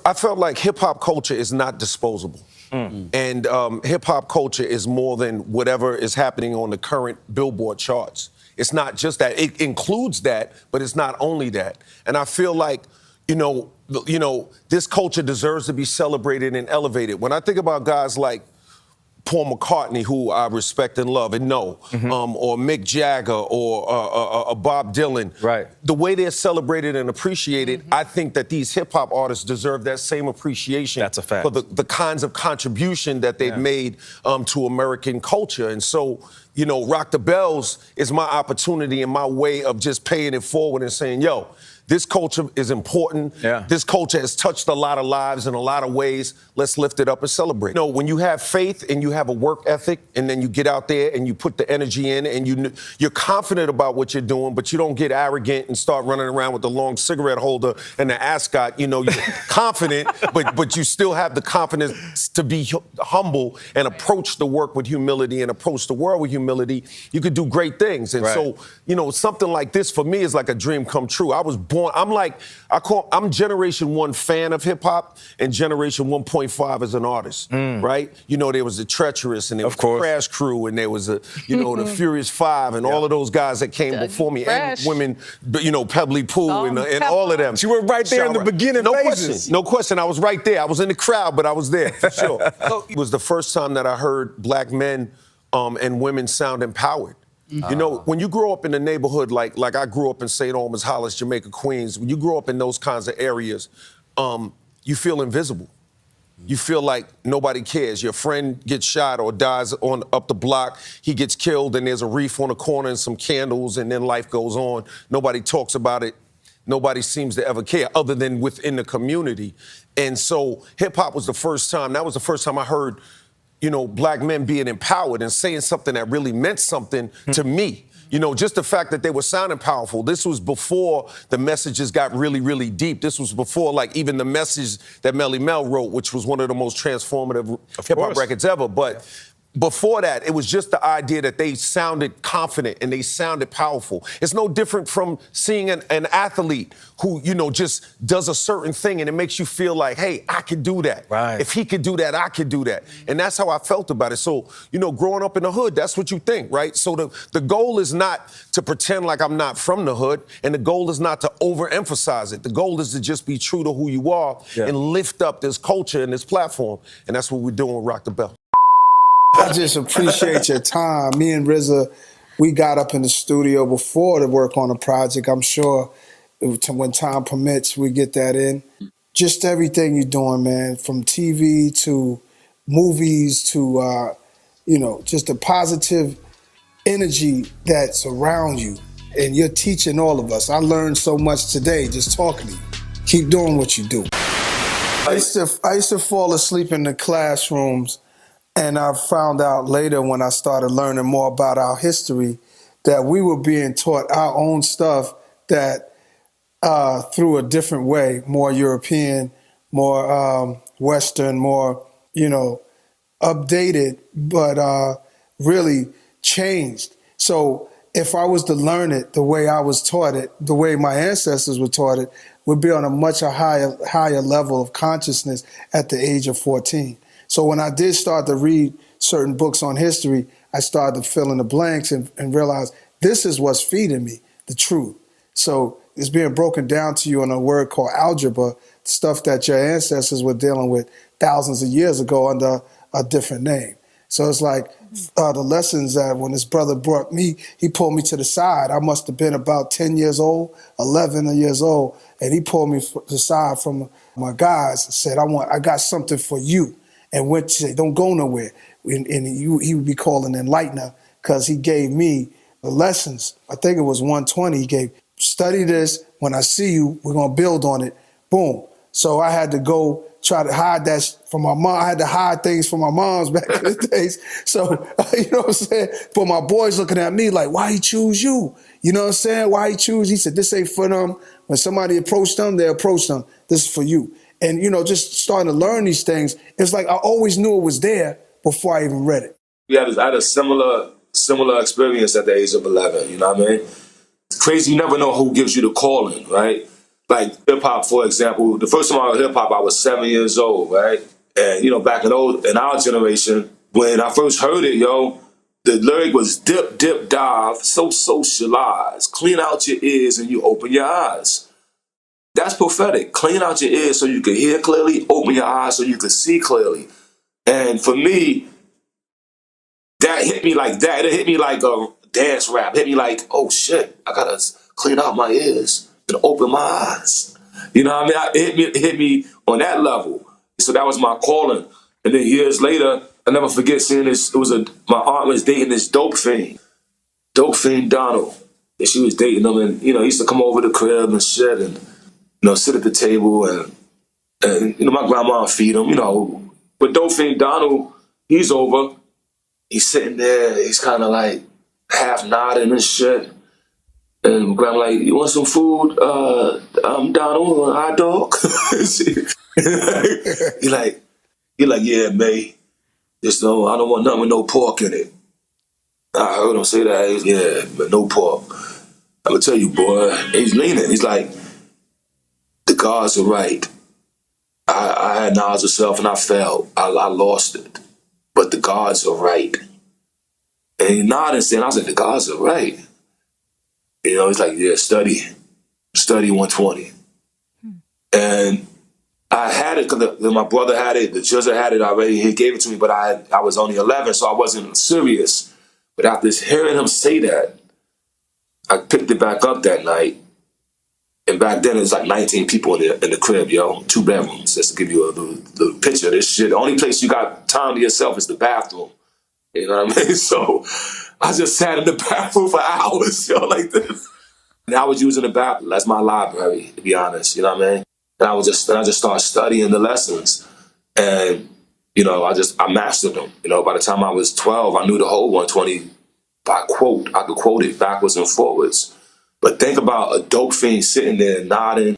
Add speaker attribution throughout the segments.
Speaker 1: I felt like hip hop culture is not disposable. And hip hop culture is more than whatever is happening on the current Billboard charts. It's not just that. It includes that, but it's not only that. And I feel like, this culture deserves to be celebrated and elevated. When I think about guys like Paul McCartney, who I respect and love and know, or Mick Jagger or Bob Dylan.
Speaker 2: Right.
Speaker 1: The way they're celebrated and appreciated, I think that these hip-hop artists deserve that same appreciation.
Speaker 2: That's a fact.
Speaker 1: For the kinds of contribution that they've made to American culture. And so, Rock the Bells is my opportunity and my way of just paying it forward and saying, yo, this culture is important.
Speaker 2: Yeah.
Speaker 1: This culture has touched a lot of lives in a lot of ways. Let's lift it up and celebrate. When you have faith and you have a work ethic and then you get out there and you put the energy in and you're confident about what you're doing, but you don't get arrogant and start running around with the long cigarette holder and the ascot. You're confident, but you still have the confidence to be humble and approach the work with humility and approach the world with humility. You could do great things. And so, something like this for me is like a dream come true. I was born, I'm Generation 1 fan of hip hop and Generation 1.5 as an artist, right? There was the Treacherous and there was the Crash Crew and there was the Furious Five and all of those guys that came before me and women, Pebbly Pooh and all of them.
Speaker 2: You were right there in the beginning phases.
Speaker 1: No question. I was right there. I was in the crowd, but I was there for sure. It was the first time that I heard black men and women sound empowered. When you grow up in a neighborhood like I grew up in St. Albans, Hollis, Jamaica, Queens, when you grow up in those kinds of areas, you feel invisible. You feel like nobody cares. Your friend gets shot or dies up the block. He gets killed and there's a wreath on the corner and some candles and then life goes on. Nobody talks about it. Nobody seems to ever care other than within the community. And so hip-hop was the first time, that was the first time I heard black men being empowered and saying something that really meant something to me. Just the fact that they were sounding powerful. This was before the messages got really, really deep. This was before, even the message that Melly Mel wrote, which was one of the most transformative hip-hop records ever. But before that, it was just the idea that they sounded confident and they sounded powerful. It's no different from seeing an athlete who, just does a certain thing and it makes you feel like, hey, I could do that.
Speaker 2: Right.
Speaker 1: If he could do that, I could do that. And that's how I felt about it. So, growing up in the hood, that's what you think, right? So the goal is not to pretend like I'm not from the hood, and the goal is not to overemphasize it. The goal is to just be true to who you are and lift up this culture and this platform. And that's what we're doing with Rock the Bell.
Speaker 3: I just appreciate your time. Me and RZA, we got up in the studio before to work on a project. I'm sure when time permits, we get that in. Just everything you're doing, man, from TV to movies to, just the positive energy that's around you. And you're teaching all of us. I learned so much today just talking to you. Keep doing what you do. I used to fall asleep in the classrooms. And I found out later when I started learning more about our history that we were being taught our own stuff that through a different way, more European, more Western, more, updated, but really changed. So if I was to learn it the way I was taught it, the way my ancestors were taught it, we'd be on a much higher level of consciousness at the age of 14. So when I did start to read certain books on history, I started to fill in the blanks and realize this is what's feeding me, the truth. So it's being broken down to you in a word called algebra, stuff that your ancestors were dealing with thousands of years ago under a different name. So it's like the lessons that when this brother brought me, he pulled me to the side. I must have been about 10 years old, 11 years old, and he pulled me to the side from my guys and said, I got something for you. And went to say, don't go nowhere. And he would be called an enlightener because he gave me the lessons. I think it was 120. He gave, study this. When I see you, we're going to build on it. Boom. So I had to go try to hide that from my mom. I had to hide things from my moms back in the days. So, you know what I'm saying? But my boys looking at me like, why he choose you? You know what I'm saying? Why he choose? He said, this ain't for them. When somebody approached them, they approach them. This is for you. And, just starting to learn these things, it's like I always knew it was there before I even read it.
Speaker 4: I had a similar experience at the age of 11, you know what I mean? It's crazy, you never know who gives you the calling, right? Like hip hop, for example, the first time I heard hip hop, I was 7 years old, right? And back in our generation, when I first heard it, the lyric was dip, dip, dive, so socialize. Clean out your ears and you open your eyes. That's prophetic. Clean out your ears so you can hear clearly, open your eyes so you can see clearly. And for me, that hit me like that. It hit me like a dance rap. It hit me like, oh shit, I gotta clean out my ears and open my eyes. You know what I mean? It hit me on that level. So that was my calling. And then years later, I never forget seeing this. My aunt was dating this dope fiend Donald. And she was dating him, and he used to come over the crib and shit, and sit at the table, and my grandma would feed him, But dope fiend Donald, he's over. He's sitting there. He's kind of like half nodding and shit. And grandma like, you want some food? Donald, a hot dog? he like, yeah, May. Just I don't want nothing with no pork in it. I heard him say that. Yeah, but no pork. I'm gonna tell you, boy. He's leaning. He's like, the gods are right. I had knowledge of self and I failed. I lost it. But the gods are right. And he nodded and I was like, the gods are right. He's like, yeah, study 120. And I had it because my brother had it, the judge had it already. He gave it to me, but I was only 11, so I wasn't serious. But after hearing him say that, I picked it back up that night. And back then, it was like 19 people in the crib, 2 bedrooms. Just to give you a little picture of this shit. The only place you got time to yourself is the bathroom. You know what I mean? So I just sat in the bathroom for hours, like this. And I was using the bathroom. That's my library, to be honest. You know what I mean? And I just started studying the lessons. And, I mastered them. By the time I was 12, I knew the whole 120 by quote. I could quote it backwards and forwards. But think about a dope fiend sitting there nodding,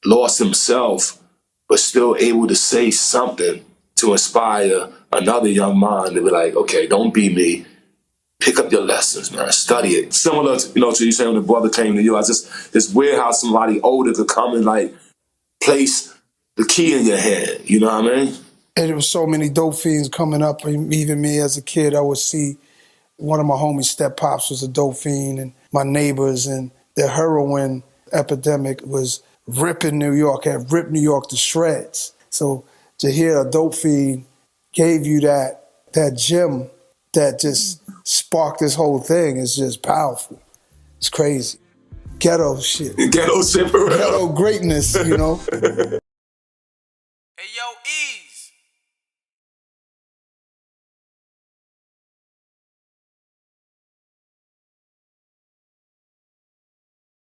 Speaker 4: lost himself, but still able to say something to inspire another young mind to be like, okay, don't be me. Pick up your lessons, man. Study it. Similar to, to you saying when the brother came to you, it's weird how somebody older could come and like place the key in your hand. You know what I mean?
Speaker 3: And there was so many dope fiends coming up. Even me as a kid, I would see one of my homies' step-pops was a dope fiend, and my neighbors, and the heroin epidemic was ripping New York, had ripped New York to shreds. So to hear a dope fiend gave you that gem that just sparked this whole thing is just powerful. It's crazy. Ghetto shit.
Speaker 4: Ghetto shit for real.
Speaker 3: Ghetto greatness,
Speaker 5: Hey, yo, Ease.